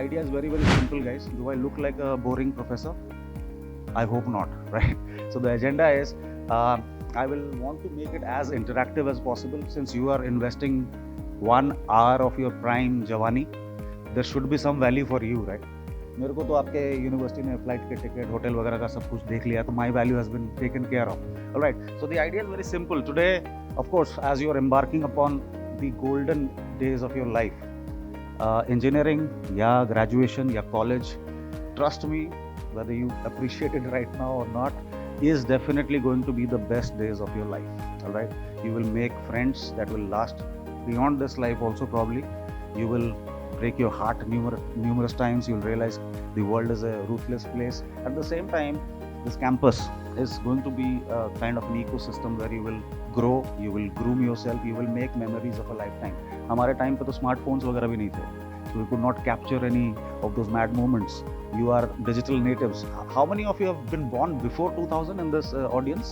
idea is very, very simple, guys. Do I look like a boring professor? I hope not, right? So the agenda is I will want to make it as interactive as possible. Since you are investing 1 hour of your prime Javani, there should be some value for you, right? मेरे को तो आपके university ने flight के ticket hotel वगैरह का सब कुछ देख लिया, तो my value has been taken care of. Alright, so the idea is very simple today. Of course, as you are embarking upon the golden days of your life, engineering, yeah, graduation, yeah, college, trust me, whether you appreciate it right now or not, is definitely going to be the best days of your life. All right, you will make friends that will last beyond this life also. Probably you will break your heart numerous times. You'll realize the world is a ruthless place. At the same time, this campus is going to be a kind of an ecosystem where you will grow, you will groom yourself, you will make memories of a lifetime. हमारे time पे तो smartphones वगैरह भी नहीं थे, so we could not capture any of those mad moments. You are digital natives. How many of you have been born before 2000 in this audience?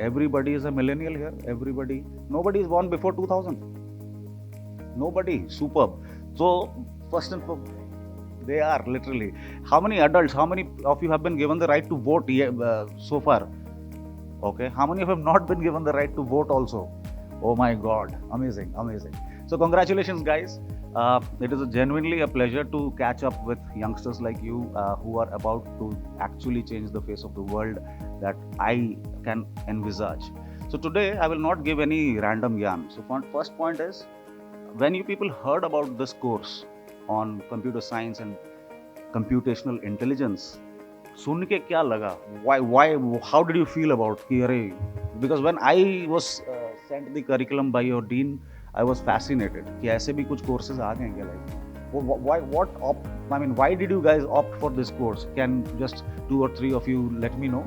Everybody is a millennial here. Everybody, nobody is born before 2000. Nobody. Superb. So first and foremost, they are literally. How many adults? How many of you have been given the right to vote so far? Okay. How many of you have not been given the right to vote also? Oh my God, amazing, amazing. So congratulations, guys. It is genuinely a pleasure to catch up with youngsters like you who are about to actually change the face of the world that I can envisage. So today I will not give any random yarn. So first point is, when you people heard about this course on computer science and computational intelligence, सुन के क्या लगा? Why? How did you feel about कि अरे? Because when I was sent the curriculum by your dean, I was fascinated कि ऐसे भी कुछ courses आ गए हैं क्या like? Why did you guys opt for this course? Can just 2 or 3 of you let me know?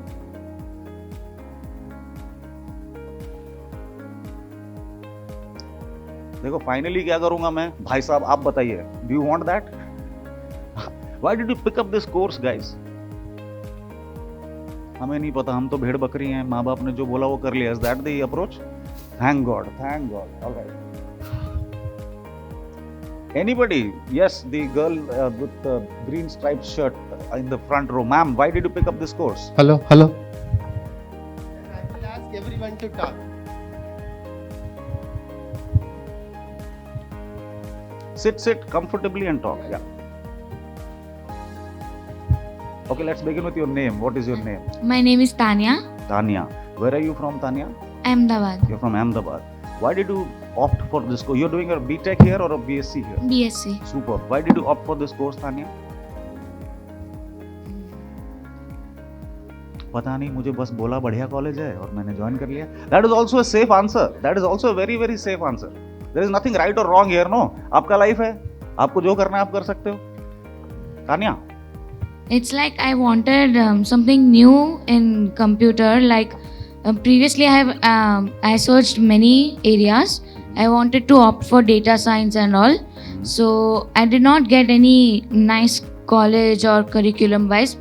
देखो finally क्या करूंगा मैं, भाई साहब आप बताइए, do you want that? Why did you pick up this course guys? हमें नहीं पता, हम तो भेड़ बकरी हैं, माँ बाप ने जो बोला वो कर लिया. Is that the approach? Thank God, thank God. Alright, anybody? Yes, the girl with the green striped shirt in the front row. Ma'am, why did you pick up this course? Hello. I will ask everyone to talk. Sit comfortably and talk. Yeah. Okay, let's begin with your name. What is your name? My name is Tanya, Tanya. Where are you from, Tanya? Ahmedabad, You're from Ahmedabad. Why did you opt for this course? You're doing your BTech here or a BSc here? BSc. Super. Why did you opt for this course, Tanya? पता नहीं, मुझे बस बोला बढ़िया college है और मैंने join कर लिया. That is also a safe answer. That is also a very, very safe answer. There is nothing right or wrong here, no? आपका लाइफ है, आपको जो करना है आप कर सकते हो. Tania? It's like I wanted something new in computer. Like previously, I searched many areas. I wanted to opt for data science and all. So I did not get any nice college or curriculum wise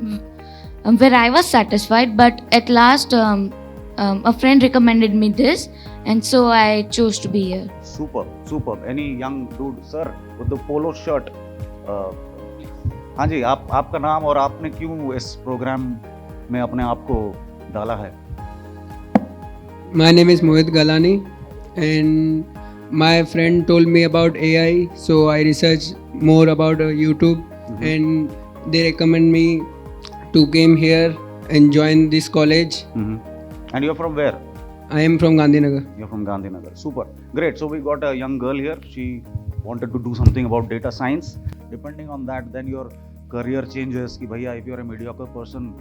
where I was satisfied. But at last, a friend recommended me this, and so I chose to be here. Superb, superb. Any young dude, sir, with the polo shirt? हाँ जी, आपका नाम और आपने क्यों इस programme में अपने आप को डाला है? My name is Mohit Galani, and my friend told me about AI, so I researched more about YouTube, and they recommend me to came here and join this college. And you're from where? I am from Gandhinagar. You're from Gandhinagar. Super. Great. So we got a young girl here. She wanted to do something about data science. Depending on that, then your career changes. Ki bhaiya, if you're a mediocre person,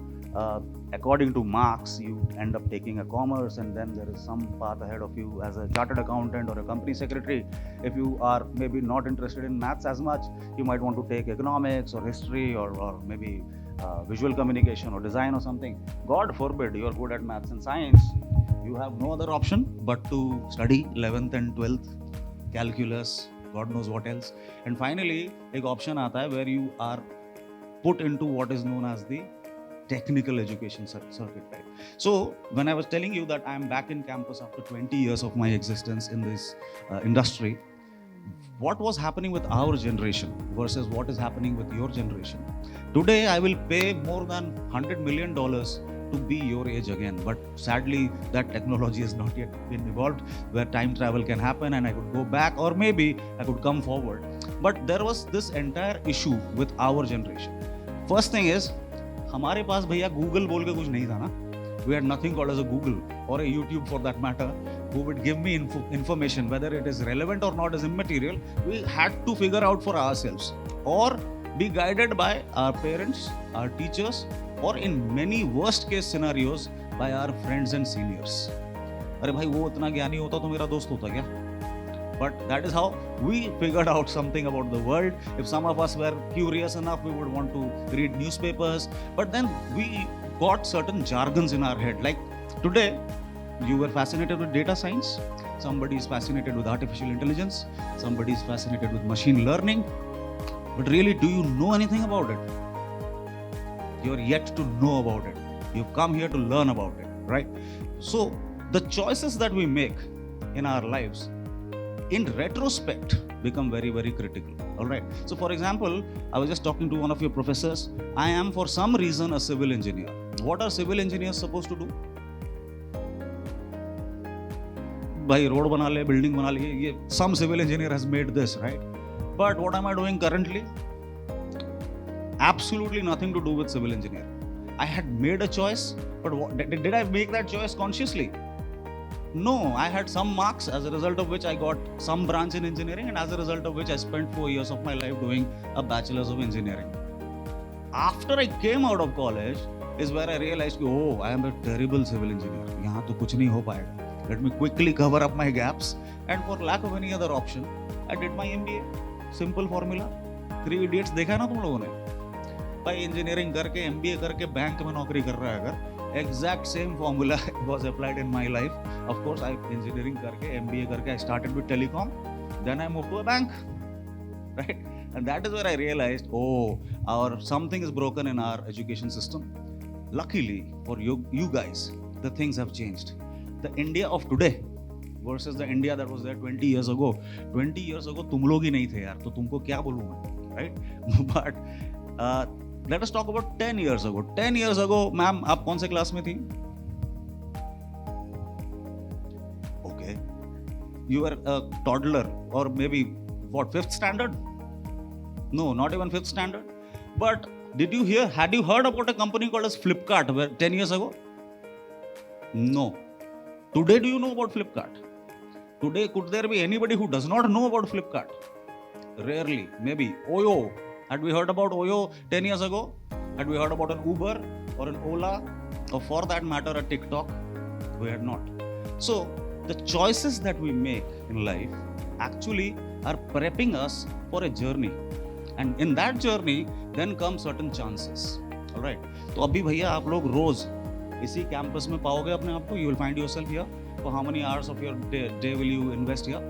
according to marks, you end up taking a commerce, and then there is some path ahead of you as a chartered accountant or a company secretary. If you are maybe not interested in maths as much, you might want to take economics or history or maybe visual communication or design or something. God forbid you're good at maths and science. You have no other option but to study 11th and 12th calculus, God knows what else. And finally, एक option आता है where you are put into what is known as the technical education circuit type. So when I was telling you that I am back in campus after 20 years of my existence in this industry, what was happening with our generation versus what is happening with your generation. Today, I will pay more than $100 million to be your age again. But sadly, that technology has not yet been evolved where time travel can happen and I could go back, or maybe I could come forward. But there was this entire issue with our generation. First thing is, हमारे पास भैया Google बोल के कुछ नहीं था ना. We had nothing called as a Google or a YouTube for that matter, who would give me information, whether it is relevant or not is immaterial. We had to figure out for ourselves or be guided by our parents, our teachers, or in many worst case scenarios by our friends and seniors. अरे भाई वो इतना ज्ञानी होता तो मेरा दोस्त होता क्या? But that is how we figured out something about the world. If some of us were curious enough, we would want to read newspapers. But then we got certain jargons in our head. Like today, you were fascinated with data science. Somebody is fascinated with artificial intelligence. Somebody is fascinated with machine learning. But really, do you know anything about it? You're yet to know about it. You've come here to learn about it, right? So the choices that we make in our lives, in retrospect, become very, very critical. All right. So, for example, I was just talking to one of your professors. I am, for some reason, a civil engineer. What are civil engineers supposed to do? भाई road बना ले, building बना ले, ये some civil engineer has made this, right? But what am I doing currently? Absolutely nothing to do with civil engineering. I had made a choice, but did I make that choice consciously? No, I had some marks as a result of which I got some branch in engineering, and as a result of which I spent 4 years of my life doing a bachelor's of engineering. After I came out of college is where I realized, oh, I am a terrible civil engineer. यहाँ तो कुछ नहीं हो पाएगा. Let me quickly cover up my gaps, and for lack of any other option, I did my MBA. Simple formula. 3 Idiots देखा ना तुम लोगों ने? भाई इंजीनियरिंग करके MBA करके बैंक में नौकरी कर रहा है अगर, exact same formula was applied in my life. Of course, I engineering करके MBA करके I started with telecom, then I moved to a bank, right? And that is where I realized, oh, something is broken in our education system. Luckily for you guys, the things have changed. The India of today versus the India that was there 20 years ago. 20 years ago तुम लोग ही नहीं थे यार, तो तुमको क्या बोलूँ मैं, right? But let us talk about 10 years ago. 10 years ago, ma'am, आप कौन से क्लास में थी? Okay, you were a toddler or maybe what, 5th standard? No, not even 5th standard. But had you heard about a company called as Flipkart 10 years ago? No. Today, do you know about Flipkart? Today, could there be anybody who does not know about Flipkart? Rarely. Maybe Oyo. Had we heard about Oyo 10 years ago? Had we heard about an Uber or an Ola, or for that matter a TikTok? We had not. So the choices that we make in life actually are prepping us for a journey, and in that journey then come certain chances. All right. तो अभी भैया आप लोग रोज इसी campus में पाओगे अपने आप को. You will find yourself here. For how many hours of your day will you invest here?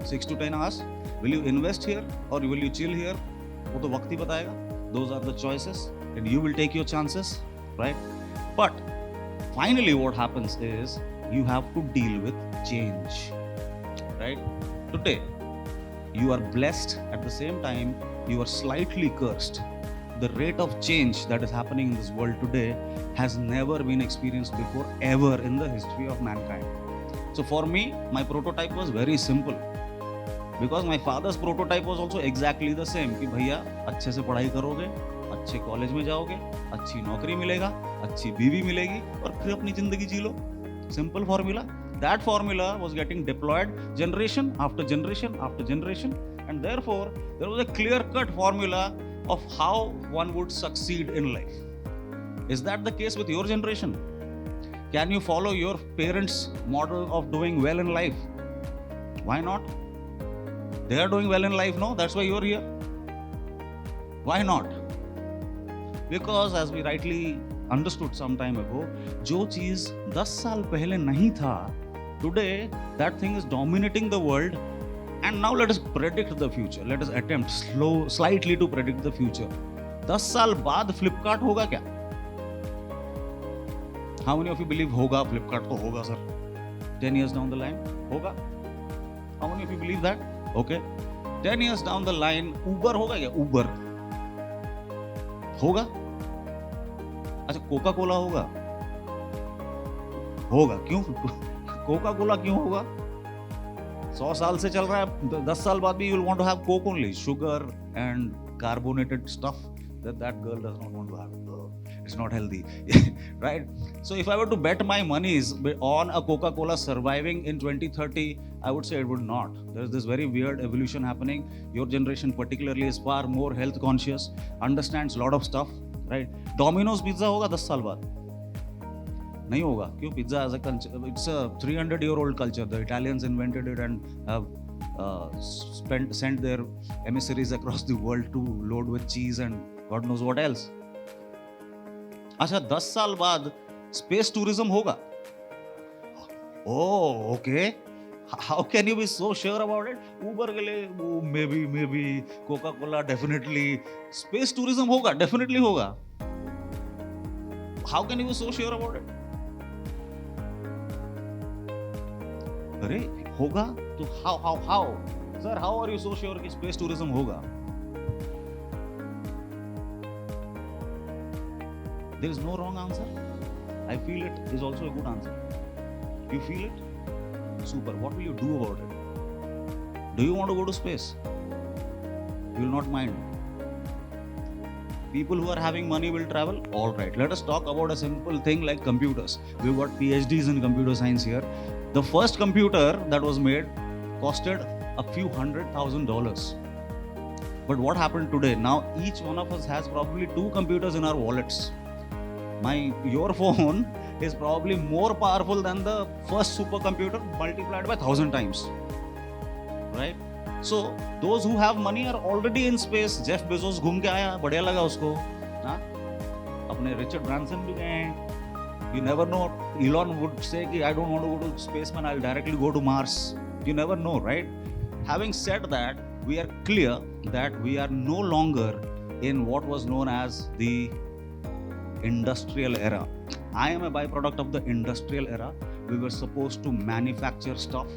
6 to 10 hours. Will you invest here or will you chill here? वो तो वक्त ही बताएगा. Those are the choices, and you will take your chances, right? But finally, what happens is you have to deal with change, right? Today, you are blessed. At the same time, you are slightly cursed. The rate of change that is happening in this world today has never been experienced before, ever in the history of mankind. So for me, my prototype was very simple. Because my father's prototype was also exactly the same. कि भैया अच्छे से पढ़ाई करोगे, अच्छे college में जाओगे, अच्छी नौकरी मिलेगा, अच्छी बीवी मिलेगी, और फिर अपनी जिंदगी जी लो. Simple formula. That formula was getting deployed generation after generation after generation, and therefore there was a clear-cut formula of how one would succeed in life. Is that the case with your generation? Can you follow your parents' model of doing well in life? Why not? They are doing well in life, no? That's why you're here. Why not? Because as we rightly understood some time ago, जो चीज 10 साल पहले नहीं था, today that thing is dominating the world. And now let us predict the future. Let us attempt slightly to predict the future. 10 साल बाद Flipkart होगा क्या? How many of you believe होगा? Flipkart तो होगा sir. 10 years down the line होगा. How many of you believe that? Okay. 10 years down the line, Uber होगा क्या? Uber होगा? अच्छा, कोका कोला होगा? होगा, क्यों? कोका कोला क्यों होगा? 100 साल से चल रहा है, 10 साल बाद भी you will want to have Coke only, sugar and carbonated stuff that girl does not want to have. It's not healthy, right? So if I were to bet my monies on a Coca-Cola surviving in 2030, I would say it would not. There's this very weird evolution happening. Your generation particularly is far more health conscious, understands a lot of stuff, right? Domino's pizza होगा 10 साल बाद? नहीं होगा, क्यों? Pizza as a culture, it's a 300-year-old culture. The Italians invented it and have sent their emissaries across the world to load with cheese and God knows what else. अच्छा, 10 साल बाद space tourism होगा? ओह, okay. How can you be so sure about it? Uber के लिए maybe Coca-Cola definitely. Space tourism होगा, definitely होगा. How can you be so sure about it? अरे होगा तो how? Sir, how are you so sure कि space tourism होगा? There is no wrong answer. I feel it is also a good answer. You feel it? Super. What will you do about it? Do you want to go to space? You will not mind. People who are having money will travel. All right. Let us talk about a simple thing like computers. We've got PhDs in computer science here. The first computer that was made costed a few $100,000. But what happened today? Now each one of us has probably 2 computers in our wallets. Your phone is probably more powerful than the first supercomputer multiplied by 1,000 times, right? So those who have money are already in space. Jeff Bezos घूम के आया, बढ़िया लगा उसको, हाँ? अपने Richard Branson भी गए हैं. You never know. Elon would say कि I don't want to go to space, man. I'll directly go to Mars. You never know, right? Having said that, we are clear that we are no longer in what was known as the industrial era. I am a byproduct of the industrial era. We were supposed to manufacture stuff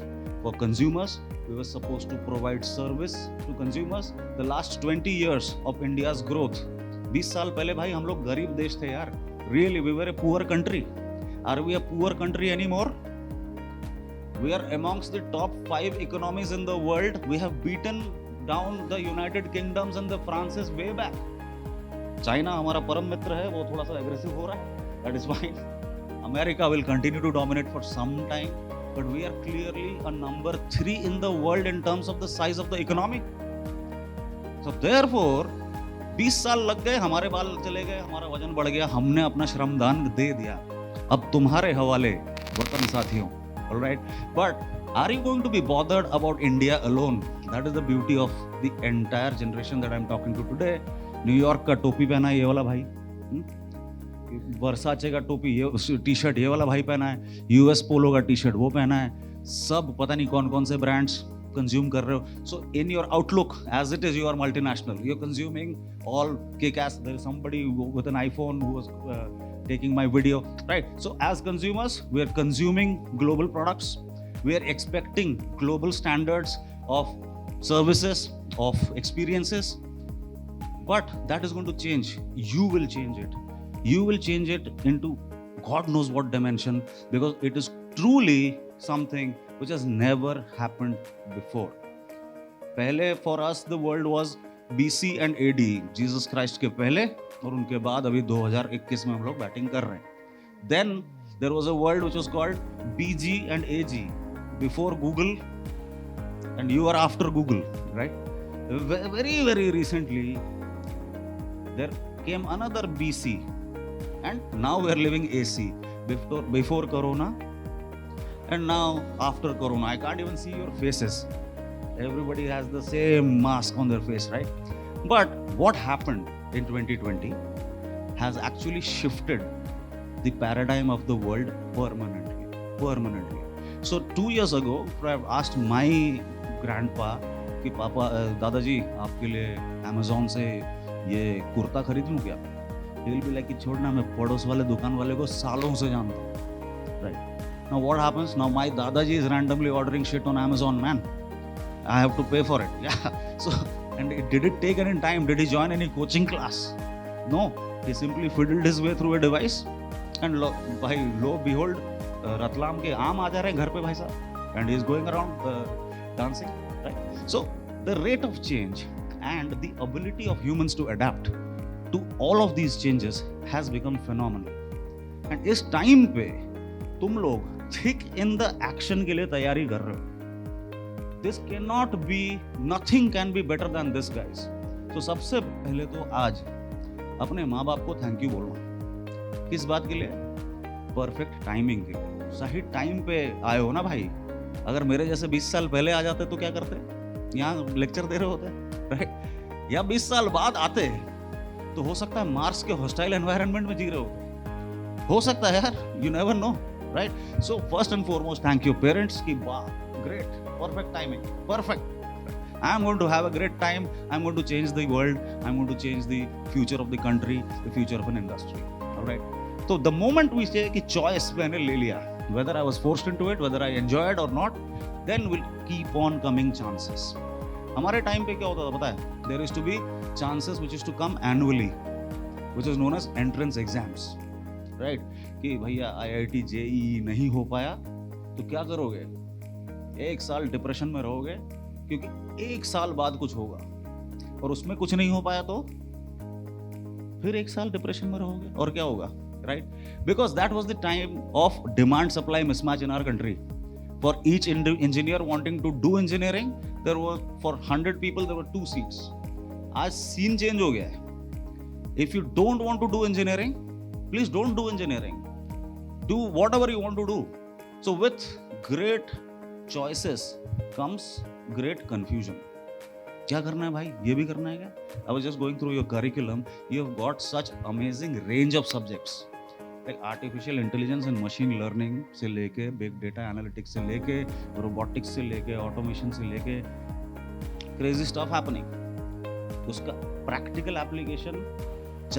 for consumers. We were supposed to provide service to consumers. The last 20 years of India's growth, 20 साल पहले भाई हम लोग गरीब देश थे यार. Really, we were a poor country. Are we a poor country anymore? We are amongst the top 5 economies in the world. We have beaten down the United Kingdoms and the France's way back. China हमारा परम मित्र है, वो थोड़ा सा aggressive हो रहा है. That is fine. America will continue to dominate for some time, but we are clearly a number 3 in the world in terms of the size of the economy. So therefore, 20 साल लग गए, हमारे बाल चले गए, हमारा वजन बढ़ गया, हमने अपना श्रमदान दे दिया. अब तुम्हारे हवाले वतन साथियों. All right, but are you going to be bothered about India alone? That is the beauty of the entire generation that I am talking to today. New York का टोपी पहना है ये वाला भाई, वर्साचे का टोपी, ये टी शर्ट ये वाला भाई पहना है, यूएस पोलो का टी शर्ट वो पहना है, सब पता नहीं कौन कौन से ब्रांड्स कंज्यूम कर रहे हो. So in your outlook as it is you are multinational, you are consuming all kickass. There is somebody with an iPhone who was taking my video, right? So as consumers we are consuming global products, we are expecting global standards of services, of experiences. But that is going to change. You will change it. You will change it into God knows what dimension, because it is truly something which has never happened before. पहले for us the world was BC and AD, Jesus Christ के पहले, और उनके बाद अभी 2021 में हम लोग बैटिंग कर रहे हैं. Then there was a world which was called BG and AG, before Google, and you are after Google, right? Very recently there came another BC, and now we are living AC. Before Corona and now after Corona. I can't even see your faces. Everybody has the same mask on their face, right? But what happened in 2020 has actually shifted the paradigm of the world permanently. So 2 years ago, I've asked my grandpa कि पापा, दादाजी आपके लिए Amazon से ये कुर्ता खरीद लूँ क्या? He will be like कि छोड़ना, मैं पड़ोस वाले दुकान वाले को सालों से जानता हूँ, right? Now what happens? Now my Dadaji is randomly ordering shit on Amazon, man. I have to pay for it. Yeah. So, and did it take any time? Did he join any coaching class? No. He simply fiddled his way through a device, and lo behold, Ratlam के आम आ जा रहे हैं घर पे भाई साहब, and he is going around dancing, right? So the rate of change and the ability of humans to adapt to all of these changes has become phenomenal. And इस टाइम पे तुम लोग थिक इन द एक्शन के लिए तैयारी कर रहे हो. This can not B, nothing can be better than this guys. तो सबसे पहले तो आज अपने माँ बाप को थैंक यू बोलो. किस बात के लिए? परफेक्ट टाइमिंग के लिए. सही टाइम पे आए हो ना भाई. अगर मेरे जैसे 20 साल पहले आ जाते तो क्या करते? यहाँ लेक्चर दे रहे होते, राइट? या 20 साल बाद आते तो हो सकता है मार्स के हॉस्टाइल एनवायरनमेंट में जी रहे हो सकता है यार. You never know, right? So first and foremost thank you parents की बात. Great, perfect timing, perfect. I am going to have a great time. I am going to change the world. I am going to change the future of the country, the future of an industry. All right. So the moment we say कि choice मैंने ले लिया, whether I was forced into it, whether I enjoyed or not, then will keep on coming chances. हमारे time पे क्या होता था पता है? There used to be chances which used to come annually, which is known as entrance exams, right? कि भैया IIT JEE नहीं हो पाया तो क्या करोगे? एक साल डिप्रेशन में रहोगे क्योंकि एक साल बाद कुछ होगा, और उसमें कुछ नहीं हो पाया तो फिर एक साल डिप्रेशन में रहोगे, और क्या होगा, right? Because that was the time of demand supply mismatch in our country. For each engineer wanting to do engineering there were, for 100 people there were 2 seats. आज सीन चेंज हो गया है. If you don't want to do engineering, please don't do engineering. Do whatever you want to do. So with great choices comes great confusion. क्या करना है भाई? ये भी करना है क्या? I was just going through your curriculum. You have got such amazing range of subjects, like artificial intelligence and machine learning से लेके big data analytics से लेके robotics से लेके automation से लेके crazy stuff happening. उसका practical application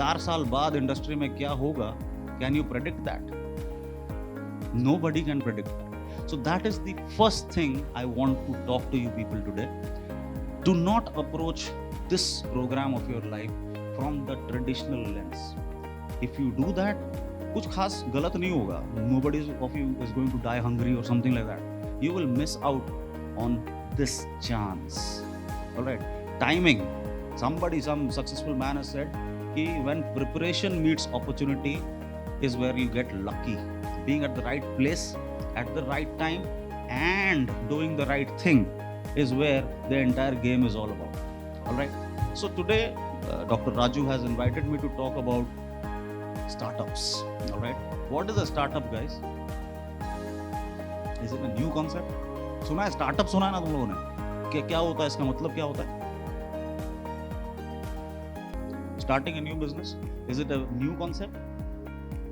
4 साल बाद इंडस्ट्री में क्या होगा? Can you predict that? Nobody can predict that. So that is the first thing I want to talk to you people today. Do not approach this program of your life from the traditional lens. If you do that, कुछ खास गलत नहीं होगा. Nobody of you is going to die hungry or something like that. You will miss out on this chance. All right. Timing. Some successful man has said कि when preparation meets opportunity is where you get lucky. Being at the right place at the right time and doing the right thing is where the entire game is all about. All right. So today Dr. Raju has invited me to talk about startups. All right. What is a startup, guys? Is it a new concept? सुना है startup? सुना है ना तुम लोगों ने? क्या होता है इसका मतलब? क्या होता है starting a new business? Is it a new concept?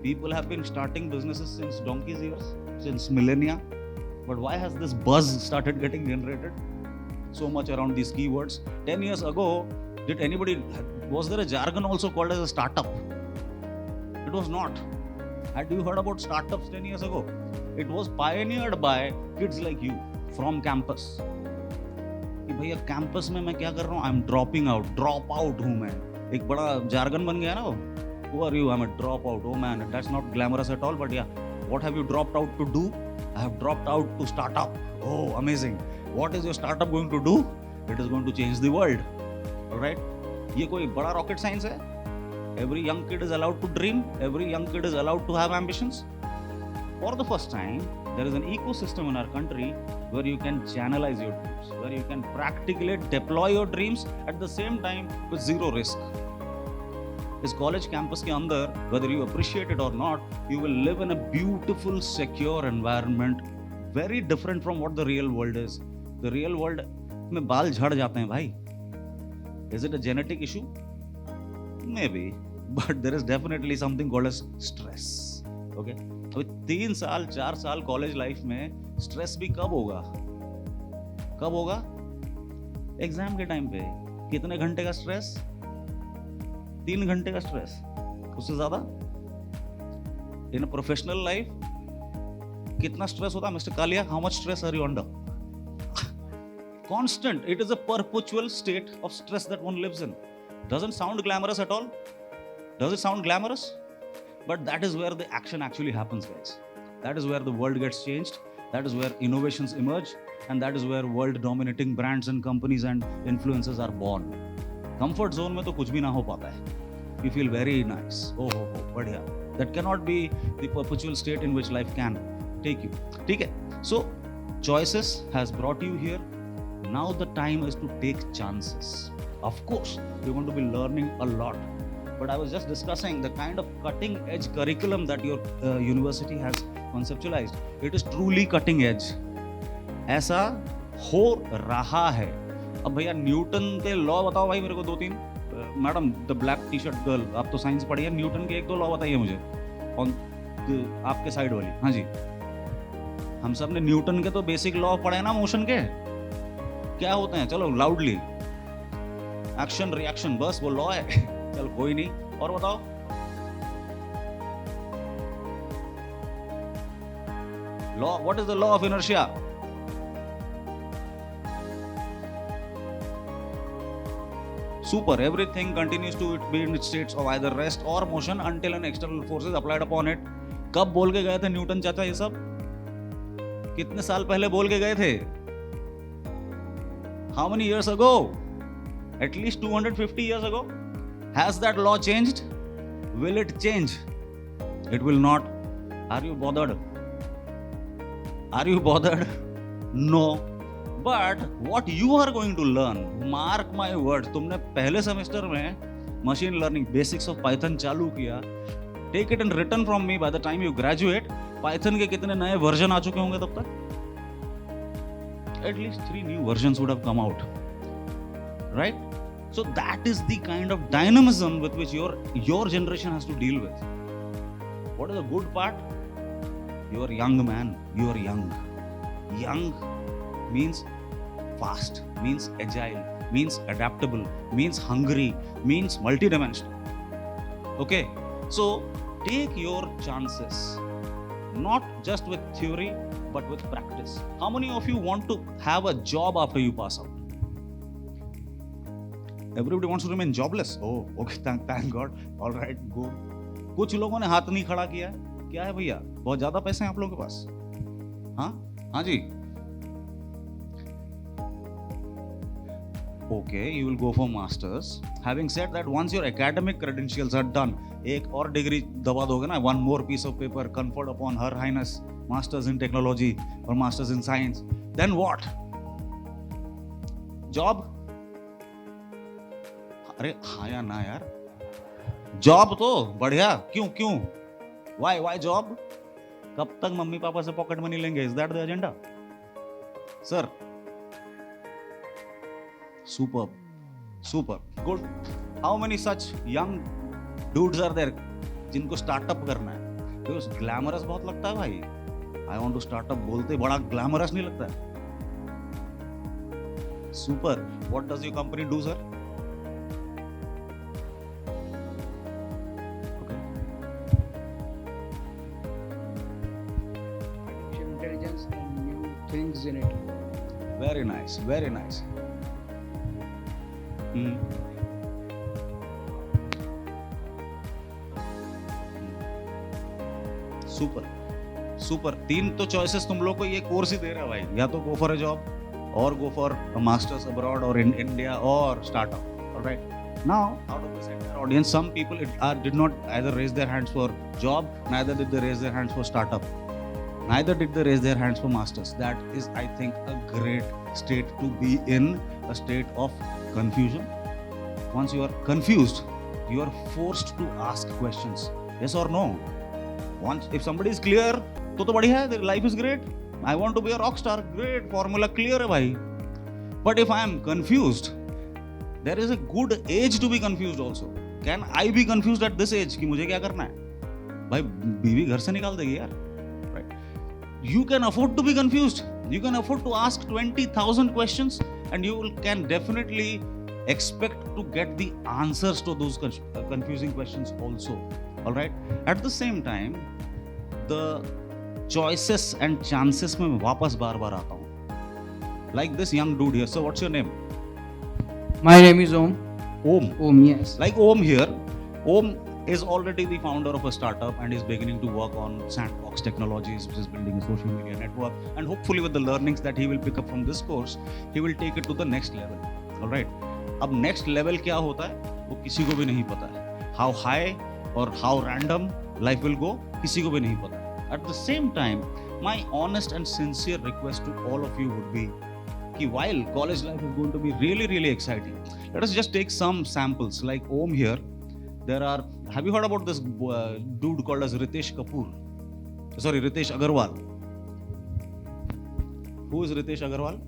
People have been starting businesses since donkey's years, since millennia, but why has this buzz started getting generated so much around these keywords? 10 years ago, was there a jargon also called as a startup? It was not. Had you heard about startups 10 years ago? It was pioneered by kids like you from campus. कि भैया campus में मैं क्या कर रहा हूँ? I'm dropping out, drop out हूँ मैं. एक बड़ा jargon बन गया ना वो. Who are you? I'm a dropout. Oh man, that's not glamorous at all, but yeah. What have you dropped out to do? I have dropped out to start up. Oh, amazing. What is your startup going to do? It is going to change the world. All right? ये कोई बड़ा rocket science है? Every young kid is allowed to dream. Every young kid is allowed to have ambitions. For the first time, there is an ecosystem in our country where you can channelize your dreams, where you can practically deploy your dreams at the same time with zero risk. इस college campus के अंदर, whether you appreciate it or not, you will live in a beautiful, secure environment, very different from what the real world is. The real world में बाल झड़ जाते हैं भाई. Is it a genetic issue? Maybe, but there is definitely something called as stress. Okay? अभी 3 साल 4 साल college life में स्ट्रेस भी कब होगा? कब होगा? एग्जाम के टाइम पे. कितने घंटे का स्ट्रेस? 3 घंटे का स्ट्रेस, उससे ज्यादा. इन प्रोफेशनल लाइफ कितना स्ट्रेस होता है? Mister Kalia, how much stress are you under? Constant. It is a perpetual state of stress that one lives in. Doesn't sound glamorous at all. Does it sound glamorous? But that is where the action actually happens, guys. That is where the world gets changed. That is where innovations emerge, and that is where world dominating brands and companies and influencers are born. Comfort zone में तो कुछ भी ना हो पाता है. You feel very nice. Oh, बढ़िया. That cannot be the perpetual state in which life can take you. ठीक है. So choices has brought you here. Now the time is to take chances. Of course, you're going to be learning a lot. But I was just discussing the kind of cutting edge curriculum that your university has conceptualized. It is truly cutting edge. ऐसा हो रहा है. अब भैया Newton के law बताओ भाई मेरे को दो तीन. Madam the black T shirt girl, आप तो साइंस पढ़ी है, न्यूटन के एक दो लॉ बताइए मुझे. ऑन आपके साइड वाली. हाँ जी, हम सब ने न्यूटन के तो बेसिक लॉ पढ़े ना मोशन के. क्या होते हैं? चलो लाउडली. एक्शन रिएक्शन, बस वो लॉ है. चल कोई नहीं, और बताओ. Law, what is the law of inertia? Super. Everything continues to be in states of either rest or motion until an external force is applied upon it. कब बोल के गए थे न्यूटन चाचा ये सब? कितने साल पहले बोल के गए थे? How many years ago? At least 250 years ago. Has that law changed? Will it change? It will not. Are you bothered? Are you bothered? No. But what you are going to learn, mark my words, तुमने पहले semester में machine learning basics of Python चालू किया. Take it and return from me. By the time you graduate, Python के कितने नए version आ चुके होंगे तब तक? At least 3 new versions would have come out, right? So that is the kind of dynamism with which your generation has to deal with. What is the good part? You are young, man. You are young. Young means fast, means agile, means adaptable, means hungry, means multidimensional. Okay, so take your chances, not just with theory but with practice. How many of you want to have a job after you pass out? Everybody wants to remain jobless. Oh, okay, thank God. All right, good. कुछ लोगों ने हाथ नहीं खड़ा किया है. क्या है भैया? बहुत ज्यादा पैसे हैं आप लोगों के पास? हाँ जी. Okay, you will go for masters. Having said that, once your academic credentials are done, एक और डिग्री दबा दोगे ना, one more piece of paper conferred upon Her Highness, masters in technology or masters in science. Then what? Job? अरे हाँ या ना यार? Job तो बढ़िया. क्यों? Why job? कब तक मम्मी पापा से पॉकेट मनी लेंगे? Is that the agenda? Sir. Super. Good. How many such young dudes are there जिनको स्टार्टअप करना है? Because glamorous बहुत लगता है भाई. I want to start up बोलते बड़ा glamorous नहीं लगता है. Super. What does your company do, sir? Okay. Artificial intelligence and new things in it. Very nice. Super. 3 तो चॉइसेस तुम लोग को ये कोर्स ही दे रहा है भाई. या तो गो फॉर अ जॉब और go for a masters abroad और इन इंडिया और startup. Alright. Now out of this entire audience, some people did not either raise their hands for job, neither did they raise their hands for startup, neither did they raise their hands for masters. That is, I think, a great state to be in, a state of confusion. Once you are confused, you are forced to ask questions. Yes or no? Once, if somebody is clear, तो बढ़िया है. Their life is great. I want to be a rock star. Great, formula clear है भाई. But if I am confused, there is a good age to be confused also. Can I be confused at this age कि मुझे क्या करना है? भाई बीवी घर से निकाल देगी यार. Right? You can afford to be confused. You can afford to ask 20,000 questions, and you can definitely expect to get the answers to those confusing questions also. All right. At the same time, the choices and chances में मैं वापस बार-बार आता हूँ. like this young dude here. So what's your name? My name is Om. Om. Om, yes. Like Om here. Om is already the founder of a startup and is beginning to work on Sandbox Technologies, which is building a social media network. And hopefully with the learnings that he will pick up from this course, he will take it to the next level. All right. अब next level क्या होता है वो किसी को भी नहीं पता है. How high or how random life will go किसी को भी नहीं पता. At the same time, my honest and sincere request to all of you would be कि while college life is going to be really, really exciting, let us just take some samples. Like Om here, there are, have you heard about this dude called as Ritesh Kapoor? Sorry, Ritesh Agarwal. Who is Ritesh Agarwal?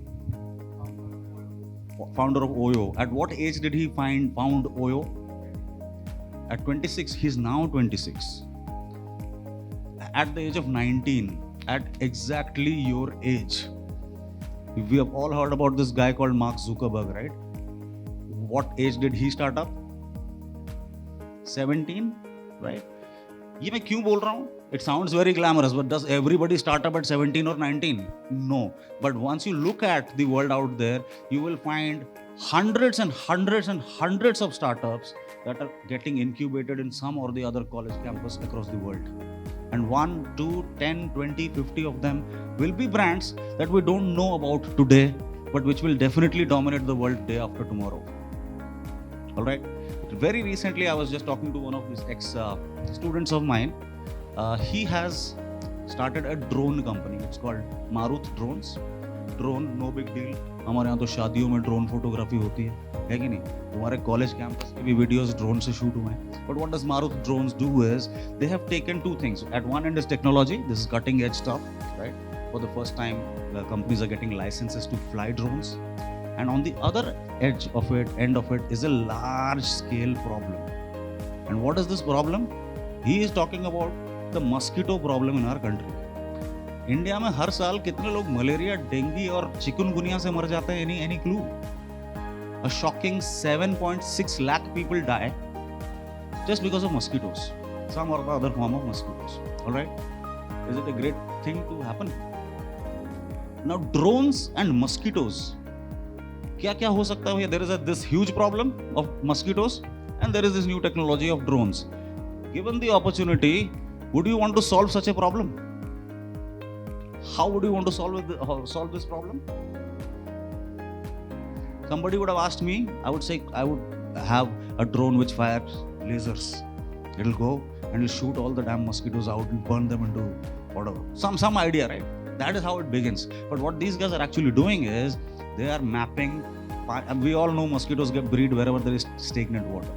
Founder of Oyo. At what age did he found Oyo? At 26. He's now 26. At the age of 19, at exactly your age, we have all heard about this guy called Mark Zuckerberg, right? What age did he start up? 17, right? ये मैं क्यों बोल रहा हूँ? It sounds very glamorous, but does everybody start up at 17 or 19? No. But once you look at the world out there, you will find hundreds and hundreds and hundreds of startups that are getting incubated in some or the other college campus across the world. And 1, 2, 10, 20, 50 of them will be brands that we don't know about today, but which will definitely dominate the world day after tomorrow. All right. Very recently, I was just talking to one of these ex-students of mine. He has started a drone company. It's called Maruth Drones. Drone, no big deal. हमारे यहाँ तो शादियों में drone photography होती है कि नहीं? तुम्हारे कॉलेज कैंपस के भी वीडियोस ड्रोन से शूट हुए हैं. But what does Maruth Drones do is they have taken two things. At one end is technology. This is cutting edge stuff, right? For the first time, the companies are getting licenses to fly drones. And on the other end of it is a large scale problem. And what is this problem? He is talking about the mosquito problem in our country. India में हर साल कितने लोग malaria, dengue और chikungunya से मर जाते हैं? Any clue? A shocking 7.6 lakh people die just because of mosquitoes, some or the other form of mosquitoes. All right, is it a great thing to happen? Now drones and mosquitoes, क्या क्या हो सकता है? There is this huge problem of mosquitoes and there is this new technology of drones. Given the opportunity, would you want to solve such a problem? How would you want to solve this problem? Somebody would have asked me, I would say I would have a drone which fires lasers. It'll go and it'll shoot all the damn mosquitoes out and burn them into whatever. Some idea, right? That is how it begins. But what these guys are actually doing is they are mapping. We all know mosquitoes breed wherever there is stagnant water.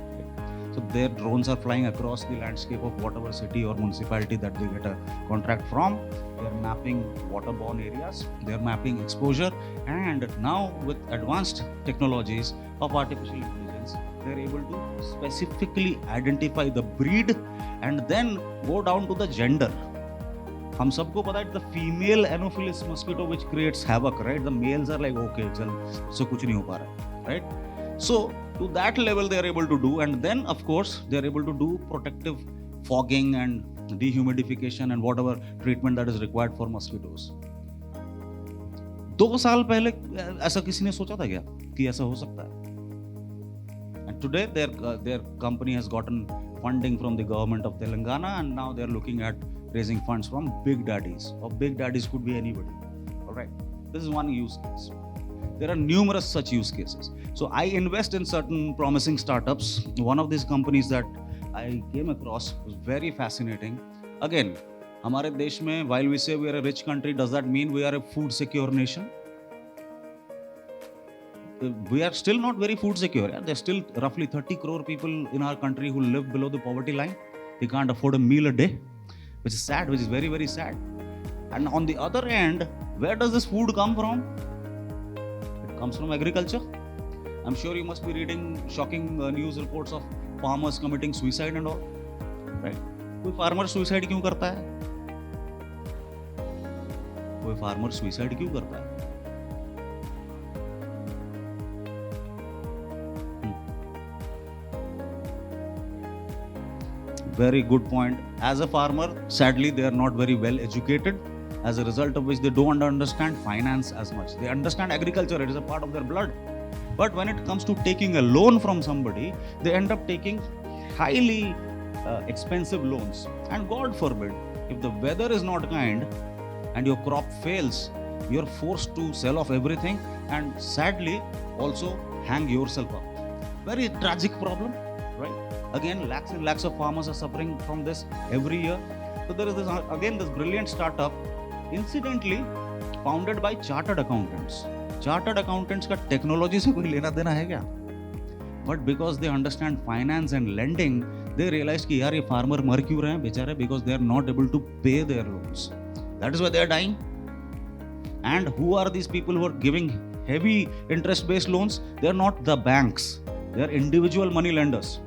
So their drones are flying across the landscape of whatever city or municipality that they get a contract from. They are mapping waterborne areas, they are mapping exposure, and now with advanced technologies of artificial intelligence, they are able to specifically identify the breed and then go down to the gender. हम सबको पता है the female Anopheles mosquito which creates havoc, right? The males are like, okay, चल इससे कुछ नहीं हो पा रहा, right? So to that level they are able to do, and then of course they are able to do protective fogging and dehumidification and whatever treatment that is required for mosquitoes. 2 साल पहले ऐसा किसी ने सोचा था क्या कि ऐसा हो सकता है? And today their company has gotten funding from the government of Telangana, and now they are looking at raising funds from big daddies, or big daddies could be anybody. All right, this is one use case. There are numerous such use cases. So I invest in certain promising startups. One of these companies that I came across was very fascinating. Again, हमारे देश में, while we say we are a rich country, does that mean we are a food secure nation? We are still not very food secure. Yeah? There's still roughly 30 crore people in our country who live below the poverty line. They can't afford a meal a day, which is sad, which is very, very sad. And on the other end, where does this food come from? It comes from agriculture. I'm sure you must be reading shocking news reports of farmers committing suicide and all, right? कोई farmer suicide क्यों करता है? कोई farmer suicide क्यों करता है? Very good point. As a farmer, sadly, they are not very well educated, as a result of which they don't understand finance as much. They understand agriculture, it is a part of their blood. But when it comes to taking a loan from somebody, they end up taking highly expensive loans. And God forbid, if the weather is not kind and your crop fails, you're forced to sell off everything and sadly also hang yourself up. Very tragic problem, right? Again, lakhs and lakhs of farmers are suffering from this every year. So there is this brilliant startup, incidentally founded by chartered accountants. Chartered accountants का technology से कोई लेना देना है क्या? But because they understand finance and lending, they realized कि यार ये farmer मर क्यों रहे हैं बेचारे, because they are not able to pay their loans. That is why they are dying. And who are these people who are giving heavy interest-based loans? They are not the banks. They are individual money lenders,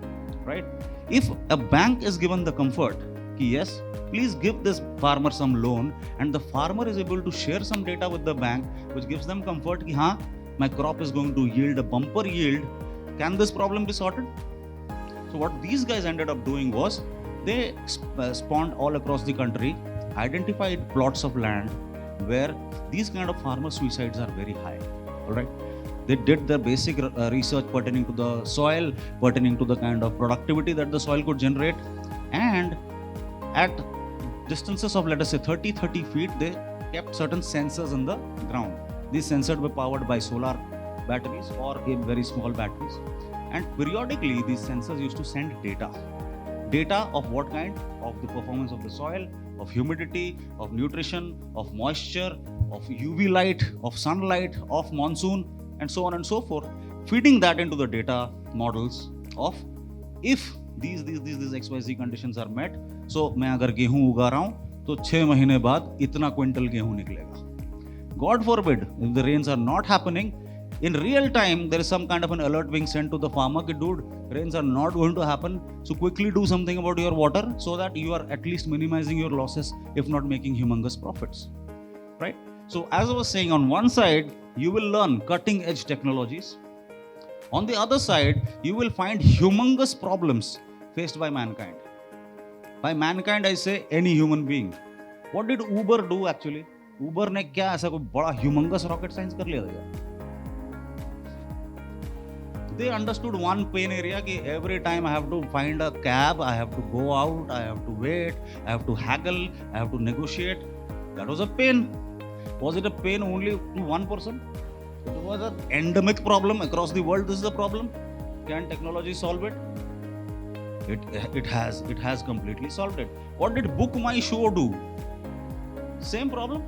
right? If a bank is given the comfort, कि yes, please give this farmer some loan, and the farmer is able to share some data with the bank, which gives them comfort कि हाँ, my crop is going to yield a bumper yield. Can this problem be sorted? So what these guys ended up doing was they spawned all across the country, identified plots of land where these kind of farmer suicides are very high. All right. They did the basic research pertaining to the soil, pertaining to the kind of productivity that the soil could generate, and at distances of, let us say, 30 feet, they kept certain sensors in the ground. These sensors were powered by solar batteries or very small batteries, and periodically these sensors used to send data of what kind, of the performance of the soil, of humidity, of nutrition, of moisture, of UV light, of sunlight, of monsoon, and so on and so forth, feeding that into the data models of if these XYZ conditions are met, so मैं अगर गेहूं उगा रहा हूं तो 6 महीने बाद इतना क्विंटल गेहूं निकलेगा. God forbid, if the rains are not happening, in real time there is some kind of an alert being sent to the farmer कि dude, rains are not going to happen, so quickly do something about your water so that you are at least minimizing your losses, if not making humongous profits, right? So as I was saying, on one side you will learn cutting edge technologies, on the other side you will find humongous problems faced by mankind. By mankind I say any human being. What did Uber do actually? Uber ने क्या ऐसा कोई बड़ा humongous rocket science कर लिया था यार? They understood one pain area कि every time I have to find a cab, I have to go out, I have to wait, I have to haggle, I have to negotiate. That was a pain. Was it a pain only to one person? It was an endemic problem across the world. This is the problem. Can technology solve it? It has completely solved it. What did Book My Show do? Same problem.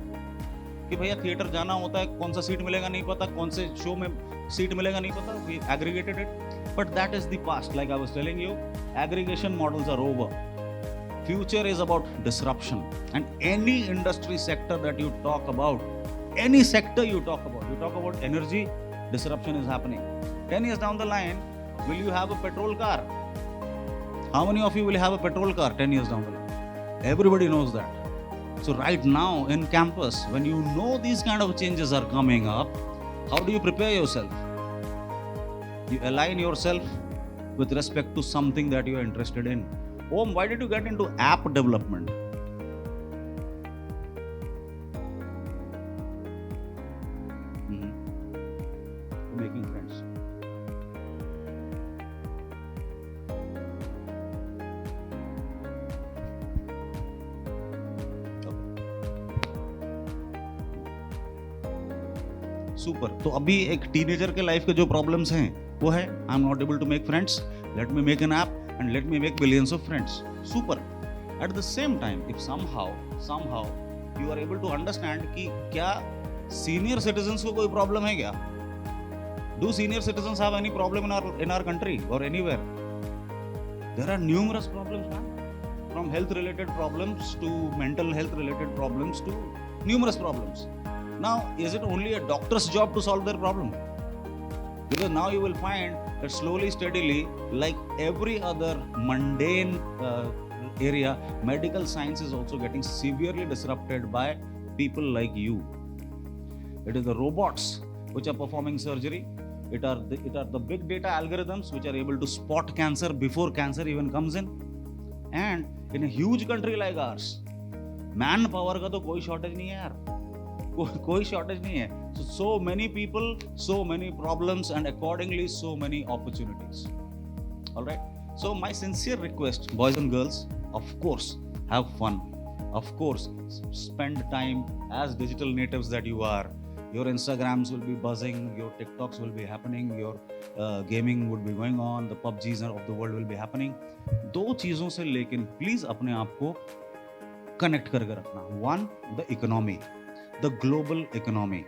कि भैया theatre जाना होता है, कौन सा seat मिलेगा नहीं पता, कौन से शो में सीट मिलेगा नहीं पता. We aggregated it, but that is the past. Like I was telling you, aggregation models are over. Future is about disruption, and any industry sector that you talk about, any sector you talk about energy, disruption is happening. 10 years down the line, will you have a petrol car? How many of you will have a petrol car 10 years down the line? Everybody knows that. So right now in campus, when you know these kind of changes are coming up, how do you prepare yourself? You align yourself with respect to something that you are interested in. Om, why did you get into app development? Making friends. Super. तो अभी एक teenager के life के जो problems हैं वो है I am not able to make friends, let me make an app and let me make billions of friends. Super. At the same time if somehow you are able to understand कि क्या senior citizens को कोई problem है क्या? Do senior citizens have any problem in our country और anywhere? There are numerous problems man, from health related problems to mental health related problems to numerous problems. Now, is it only a doctor's job to solve their problem? Because now you will find that slowly, steadily, like every other mundane area, medical science is also getting severely disrupted by people like you. It is the robots which are performing surgery. It are the big data algorithms which are able to spot cancer before cancer even comes in. And in a huge country like ours, man power का तो कोई shortage नहीं है यार, कोई shortage नहीं है. So many people, so many problems, and accordingly so many opportunities. All right. So my sincere request, boys and girls, of course, have fun. Of course, spend time as digital natives that you are. Your Instagrams will be buzzing, your TikToks will be happening, your gaming would be going on, the PUBGs of the world will be happening. दो चीज़ों से लेकिन please अपने आप को connect करके रखना. One, the economy, the global economy.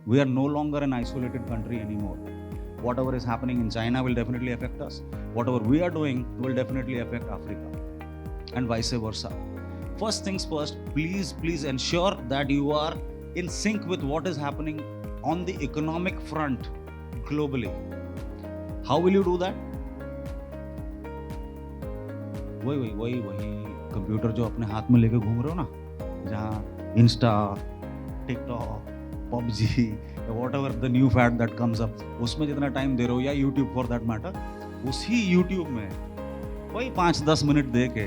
We are no longer an isolated country anymore. Whatever is happening in China will definitely affect us. Whatever we are doing will definitely affect Africa, and vice versa. First things first, please ensure that you are in sync with what is happening on the economic front globally. How will you do that? वही computer जो अपने हाथ में लेके घूम रहे हो ना, जहाँ Insta, TikTok, PUBG, whatever the new fad that comes up, उसमें जितना टाइम दे रहे हो, या यूट्यूब फॉर दैट मैटर, उसी यूट्यूब में वही 5-10 मिनट दे के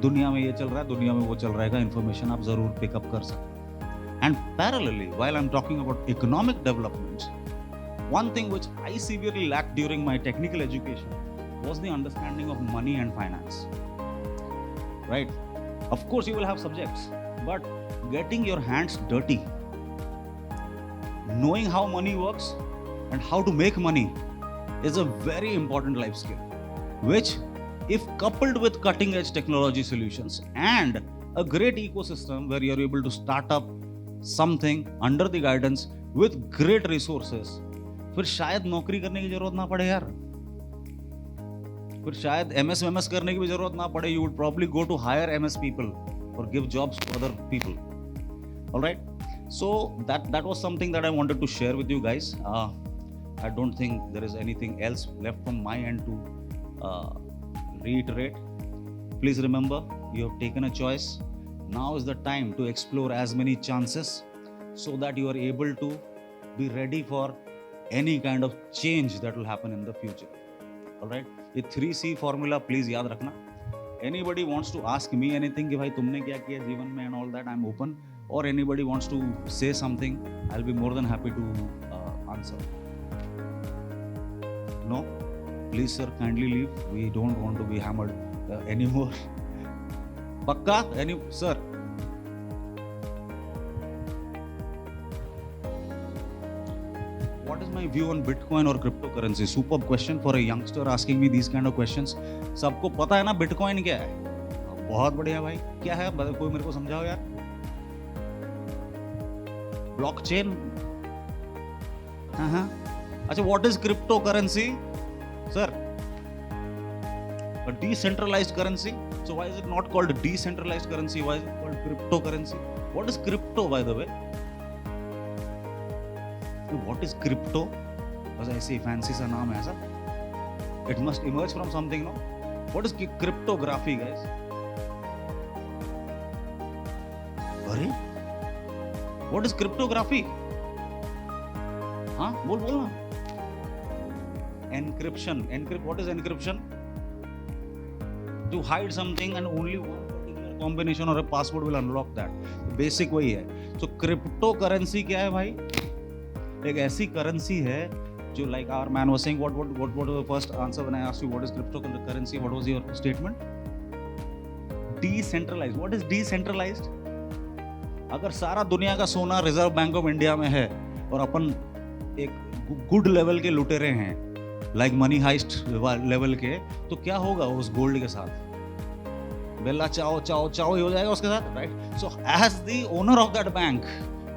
दुनिया में ये चल रहा है, दुनिया में वो चल रहा है का इन्फॉर्मेशन आप जरूर पिकअप कर सकते. And parallelly, while I'm talking about economic developments, one thing which I severely lacked during my technical education was the understanding of money and finance. Right? Of course, you will have subjects, but getting your hands dirty, knowing how money works and how to make money is a very important life skill, which, if coupled with cutting edge technology solutions and a great ecosystem where you're able to start up something under the guidance with great resources, फिर शायद नौकरी करने की जरूरत ना पड़े यार, फिर शायद MS करने की भी जरूरत ना पड़े. You would probably go to hire MS people or give jobs to other people. All right. So that was something that I wanted to share with you guys. I don't think there is anything else left from my end to reiterate. Please remember, you have taken a choice. Now is the time to explore as many chances so that you are able to be ready for any kind of change that will happen in the future. All right. ये 3C formula please याद रखना. Anybody wants to ask me anything कि भाई तुमने क्या किया जीवन में and all that, I'm open. Or anybody wants to say something, I'll be more than happy to answer. No? Please sir, kindly leave. We don't want to be hammered anymore. Pakka? Sir? What is my view on Bitcoin or cryptocurrency? Superb question for a youngster asking me these kind of questions. सबको पता है ना Bitcoin क्या है? बहुत बढ़िया भाई. क्या है? कोई मेरे को समझाओ यार. Blockchain? अच्छा, what is cryptocurrency? Sir? A decentralized currency? So why is it not called decentralized currency? Why is it called cryptocurrency? What is crypto, by the way? What is crypto? बस ऐसे fancy सा नाम है ऐसा. It must emerge from something, no? What is cryptography, guys? अरे? What is cryptography? हाँ, बोल ना. Encryption. What is encryption? To hide something and only one particular combination or a password will unlock that. Basic वही है. So cryptocurrency क्या है भाई? एक ऐसी currency है जो, like our man was saying, what was the first answer when I asked you what is cryptocurrency? What was your statement? Decentralized. What is decentralized? अगर सारा दुनिया का सोना रिजर्व बैंक ऑफ इंडिया में है और अपन एक गुड लेवल के लुटेरे हैं, लाइक मनी हाइस्ट लेवल के, तो क्या होगा उस गोल्ड के साथ? बेला चाओ चाओ चाओ ही हो जाएगा उसके साथ, right? So as the owner of that bank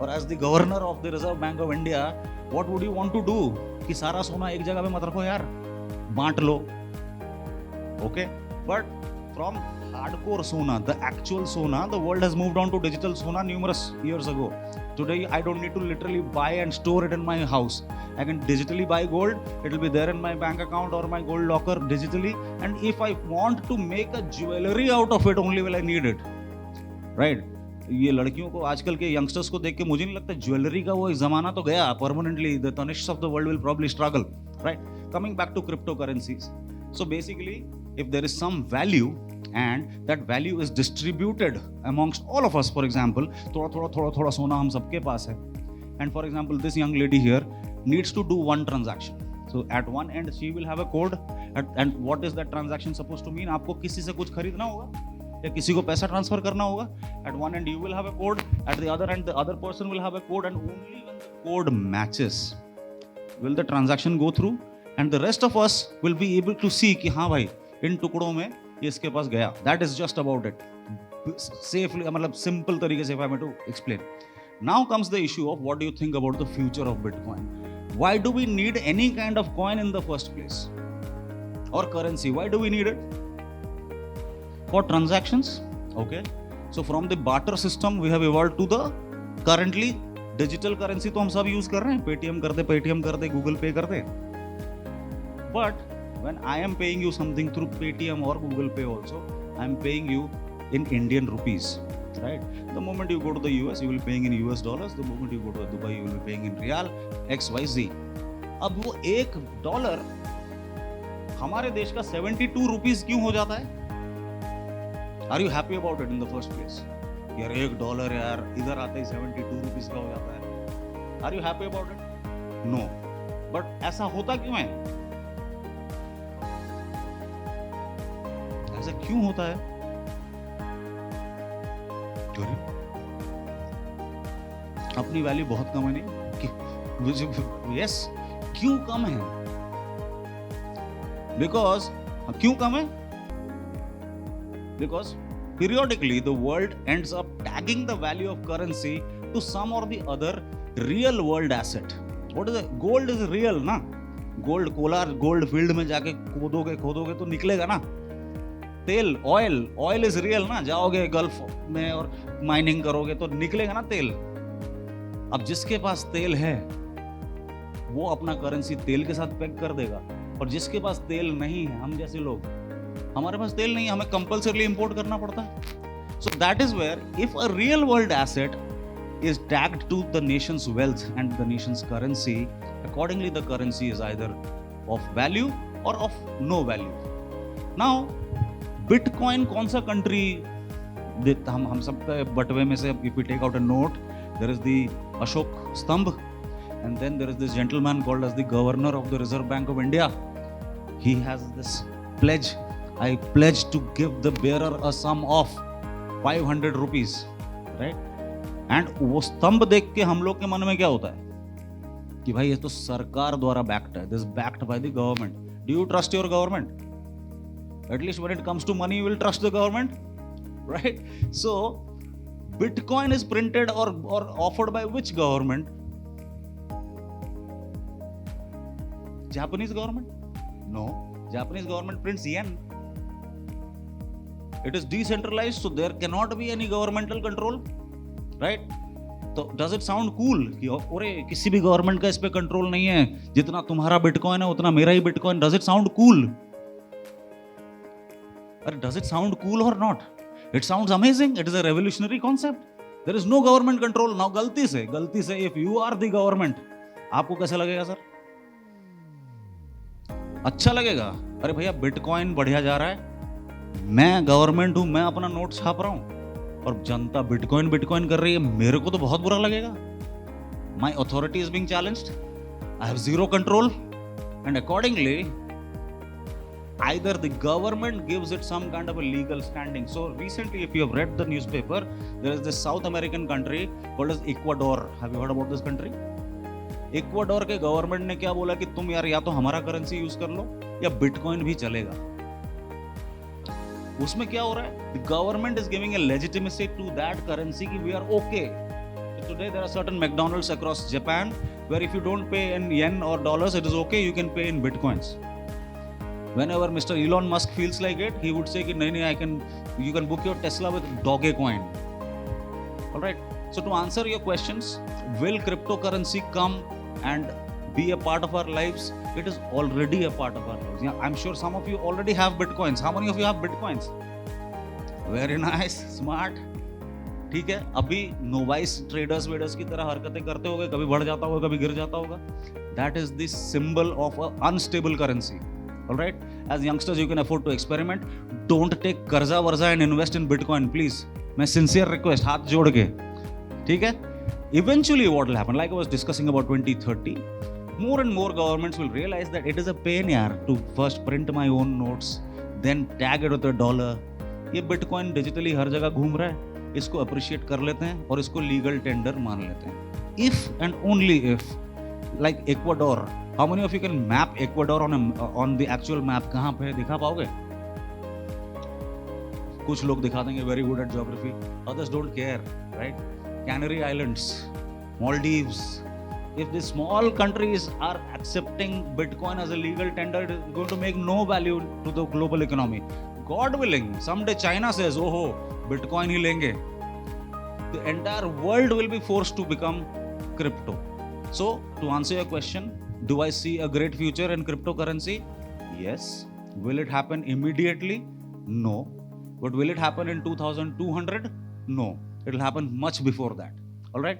और as the governor of the Reserve Bank of India, what would you want to do? कि सारा सोना एक जगह पे मत रखो यार, बांट लो. Okay, but from hardcore Sona, the actual Sona, the world has moved on to digital Sona numerous years ago. Today, I don't need to literally buy and store it in my house. I can digitally buy gold. It will be there in my bank account or my gold locker digitally. And if I want to make a jewelry out of it, only will I need it. Right? ये लड़कियों को, आजकल के youngsters को देख के मुझे नहीं लगता ज्वेलरी का वो एक जमाना तो गया permanently. The Tanishs of the world will probably struggle. Right? Coming back to cryptocurrencies. So basically, if there is some value and that value is distributed amongst all of us, for example, थोड़ा सोना हम सबके पास है, and for example this young lady here needs to do one transaction. So at one end she will have a code, and what is that transaction supposed to mean? आपको किसी से कुछ खरीदना होगा या किसी को पैसा ट्रांसफर करना होगा. At one end you will have a code, at the other end the other person will have a code, and only when the code matches will the transaction go through, and the rest of us will be able to see कि हाँ भाई इन टुकड़ों में ये इसके पास गया. That is just about it. Safely, मतलब simple तरीके से if I may to explain. Now comes the issue of what do you think about the future of Bitcoin? Why do we need any kind of coin in the first place? Or currency? Why do we need it? For transactions. Okay. So from the barter system we have evolved to the currently digital currency. तो हम सब use कर रहे हैं. Paytm कर दे, Google Pay कर दे. But when I am paying you something through Paytm or Google Pay also, I am paying you in Indian rupees. Right? The moment you go to the US, you will be paying in US dollars. The moment you go to Dubai, you will be paying in Riyal, XYZ. अब वो $1 हमारे देश का 72 rupees क्यों हो जाता है? Are you happy about it in the first place? यार $1 यार इधर आते ही 72 रुपीस का हो जाता है. Are you happy about it? No. But ऐसा होता क्यों है? ऐसा क्यों होता है? अपनी वैल्यू बहुत कम है नहीं? यस, क्यों कम है? बिकॉज क्यों कम है? Because periodically the world ends up tagging the value of currency to some or the other real world asset. What is it? Gold is real ना? गोल्ड कोलार गोल्ड फील्ड में जाके खोदोगे तो निकलेगा ना. तेल ऑयल इज रियल ना. जाओगे gulf में और माइनिंग करोगे तो निकलेगा ना तेल. अब जिसके पास तेल है वो अपना करेंसी तेल के साथ पेग कर देगा, और जिसके पास तेल नहीं है, हम जैसे लोग, हमारे पास तेल नहीं है, हमें कंपल्सरीली इंपोर्ट करना पड़ता है. So that is where if a real world asset is tagged to the nation's wealth and the nation's currency, accordingly the currency is either of value or of no value. Now Bitcoin कौन सा country, हम सब बटवे में से if we take out a note, there is the Ashok Stambh, and then there is this gentleman called as the governor of the Reserve Bank of India. He has this pledge, I pledge to give the bearer a sum of 500 rupees, right? And वो स्तंभ देख के हम लोग के मन में क्या होता है कि भाई ये तो सरकार द्वारा बैक्ड है, this backed by the government. Do you trust your government? At least when it comes to money you will trust the government, right? So bitcoin is printed और offered by which government? Japanese government? No, Japanese government prints yen. It is decentralized, so there can not be any governmental control, right? तो does it sound cool कि अरे किसी भी government का इस पे control नहीं है, जितना तुम्हारा बिटकॉइन है उतना मेरा ही bitcoin. Does it sound cool? अरे डज इट साउंड कूल और not? It sounds amazing. It is a revolutionary concept. There is no government control. Now गलती से if you are the government, आपको कैसा लगेगा सर? अच्छा लगेगा. अरे भैया बिटकॉइन बढ़िया जा रहा है, मैं गवर्नमेंट हूं, मैं अपना नोट छाप रहा हूं और जनता बिटकॉइन कर रही है, मेरे को तो बहुत बुरा लगेगा. My authority is being challenged, I have zero control, and accordingly either the government gives it some kind of a legal standing. So recently, if you have read the newspaper, there is this South American country called as Ecuador. Have you heard about this country? Ecuador के government ने क्या बोला कि तुम यार या तो हमारा करेंसी यूज कर लो या बिटकॉइन भी चलेगा. उसमें क्या हो रहा है? The government is giving a legitimacy to that currency कि we are okay. So today there are certain McDonald's across Japan where if you don't pay in yen or dollars, it is okay, you can pay in bitcoins. Whenever Mr. Elon Musk feels like it, he would say कि नहीं, you can book your Tesla with Dogecoin. All right. So to answer your questions, will cryptocurrency come and be a part of our lives? It is already a part of our lives. Yeah, I'm sure some of you already have bitcoins. How many of you have bitcoins? Very nice, smart. ठीक है, अभी novice traders वेडर्स की तरह हरकतें करते होगे, कभी बढ़ जाता होगा, कभी गिर जाता होगा. That is the symbol of a unstable currency. All right, as youngsters you can afford to experiment. Don't take कर्जा versa and invest in Bitcoin, please. मैं sincere request, हाथ जोड़ के, ठीक है? Eventually what will happen, like I was discussing about 2030, more and more governments will realize that it is a pain यार to first print my own notes, then tag it with a dollar. ये Bitcoin digitally हर जगह घूम रहा है, इसको appreciate कर लेते हैं और इसको legal tender मान लेते हैं. If and only if, like Ecuador, how many of you can map Ecuador on the actual map? कहाँ पे दिखा पाओगे? कुछ लोग दिखा देंगे, very good at geography. Others don't care, right? Canary Islands, Maldives. If the small countries are accepting Bitcoin as a legal tender, it is going to make no value to the global economy. God willing, someday China says, "Oh, Bitcoin ही लेंगे." The entire world will be forced to become crypto. So, to answer your question, do I see a great future in cryptocurrency? Yes. Will it happen immediately? No. But will it happen in 2200? No. It will happen much before that. All right?